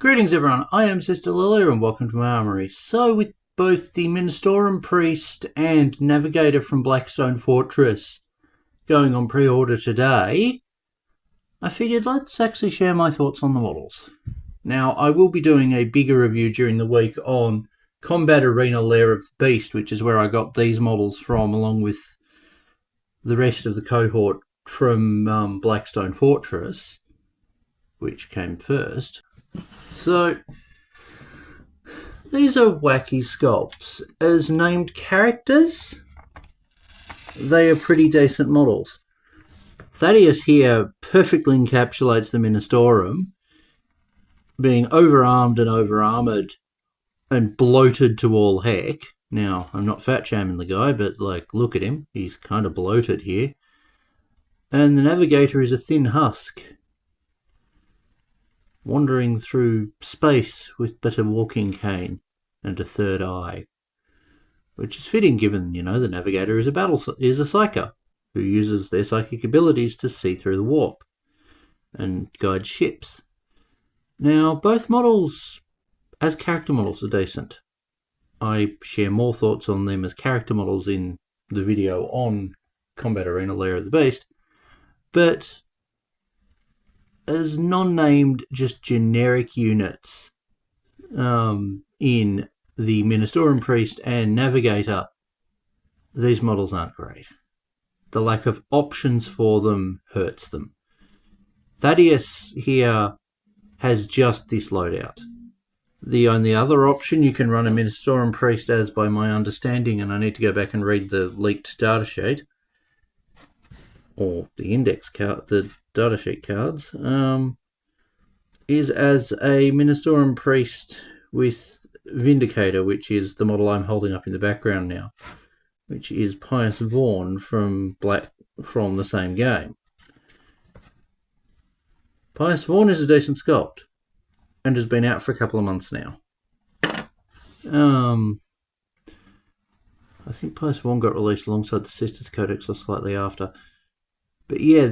Greetings everyone, I am Sister Lilia and welcome to my armory. So with both the ministorum priest and navigator from Blackstone Fortress going on pre-order today, I figured let's actually share my thoughts on the models. Now I will be doing a bigger review during the week on Combat Arena Lair of the Beast, which is where I got these models from along with the rest of the cohort from Blackstone Fortress, which came first. So, these are wacky sculpts. As named characters, they are pretty decent models. Thaddeus here perfectly encapsulates the ministorum, being overarmed and overarmoured and bloated to all heck. Now, I'm not fat shaming the guy, but like, look at him. He's kind of bloated here. And the navigator is a thin husk, wandering through space with but a walking cane and a third eye, which is fitting given, you know, the navigator is a psyker who uses their psychic abilities to see through the warp and guide ships. Now, both models as character models are decent. I share more thoughts on them as character models in the video on Combat Arena Lair of the Beast, but as non-named, just generic units in the ministorum priest and navigator, these models aren't great. The lack of options for them hurts them. Thaddeus here has just this loadout. The only other option you can run a ministorum priest as, by my understanding, and I need to go back and read the leaked datasheet, or the index card, the datasheet cards, is as a ministorum priest with Vindicator, which is the model I'm holding up in the background now, which is Pious Vaughn from the same game. Pious Vaughn is a decent sculpt and has been out for a couple of months now. I think Pious Vaughn got released alongside the Sisters Codex or slightly after. But yeah,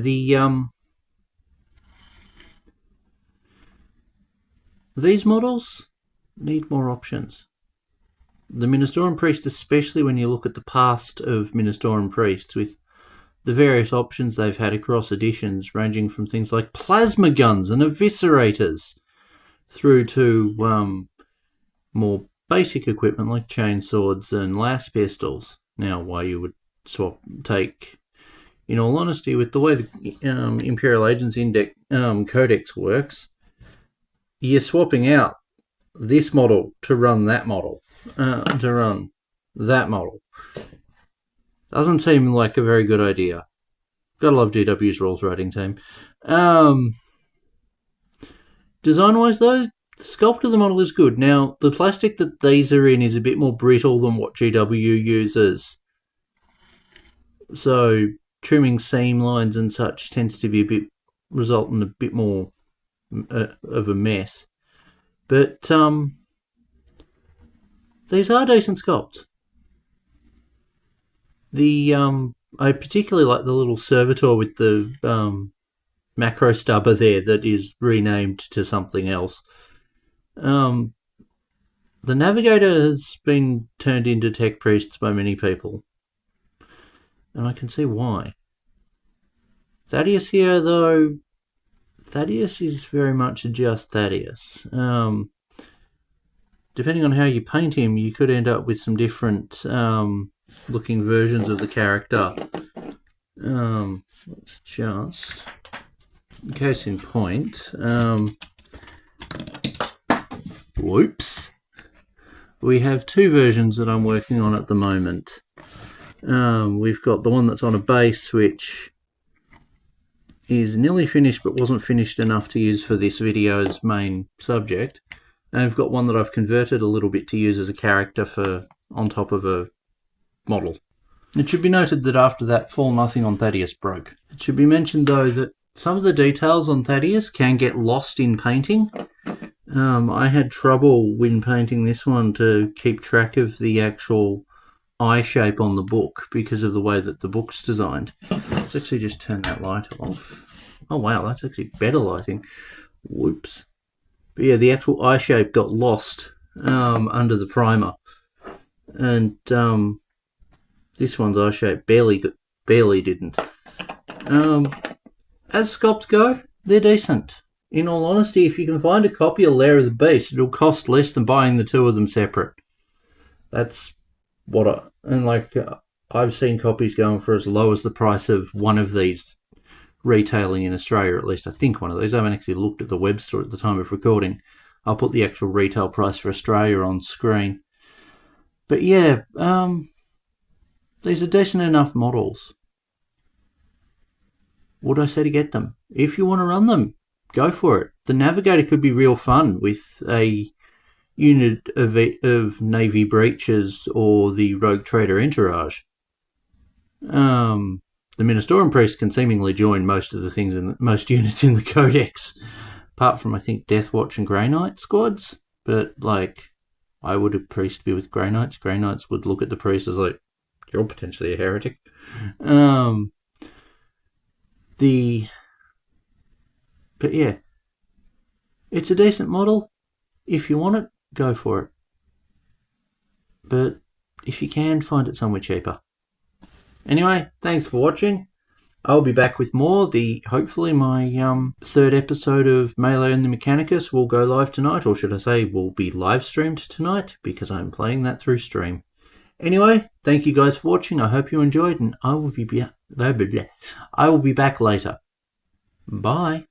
these models need more options. The ministorum priest, especially when you look at the past of ministorum priests with the various options they've had across editions, ranging from things like plasma guns and eviscerators through to more basic equipment like chainswords and las pistols. Now, why you would take, in all honesty, with the way the Imperial Agents Index Codex works, you're swapping out this model to run that model, Doesn't seem like a very good idea. Gotta love GW's rules writing team. Design-wise, though, the sculpt of the model is good. Now, the plastic that these are in is a bit more brittle than what GW uses. So, trimming seam lines and such tends to result in a bit more of a mess. But these are decent sculpts. I particularly like the little servitor with the macro stubber there that is renamed to something else. The navigator has been turned into tech priests by many people, and I can see why. Thaddeus here, though, Thaddeus is very much just Thaddeus. Depending on how you paint him, you could end up with some different looking versions of the character. Let's just, case in point, whoops. We have two versions that I'm working on at the moment. We've got the one that's on a base, which is nearly finished but wasn't finished enough to use for this video's main subject. And I've got one that I've converted a little bit to use as a character on top of a model. It should be noted that after that fall, nothing on Thaddeus broke. It should be mentioned, though, that some of the details on Thaddeus can get lost in painting. I had trouble when painting this one to keep track of the actual eye shape on the book because of the way that the book's designed. Let's actually just turn that light off. Oh wow, that's actually better lighting. Whoops. But yeah, the actual eye shape got lost under the primer, and this one's eye shape barely didn't. As sculpts go, they're decent. In all honesty, if you can find a copy of Lair of the Beast, it'll cost less than buying the two of them separate. That's what I've seen copies going for as low as the price of one of these retailing in Australia, at least I think one of these. I haven't actually looked at the web store at the time of recording. I'll put the actual retail price for Australia on screen. But yeah, these are decent enough models. Would I say to get them? If you want to run them, go for it. The Navigator could be real fun with a unit of Navy breaches or the Rogue Trader Entourage. The ministorum priest can seemingly join most of the things in most units in the Codex, apart from I think Deathwatch and Grey Knight squads. But why would a priest be with Grey Knights? Grey Knights would look at the priest as like, you're potentially a heretic. But yeah, it's a decent model. If you want it, go for it. But if you can, find it somewhere cheaper. Anyway, thanks for watching. I'll be back with more. Hopefully my third episode of Melee and the Mechanicus will go live tonight, or should I say will be live streamed tonight, because I'm playing that through stream. Anyway, thank you guys for watching. I hope you enjoyed, and I will be back later. Bye.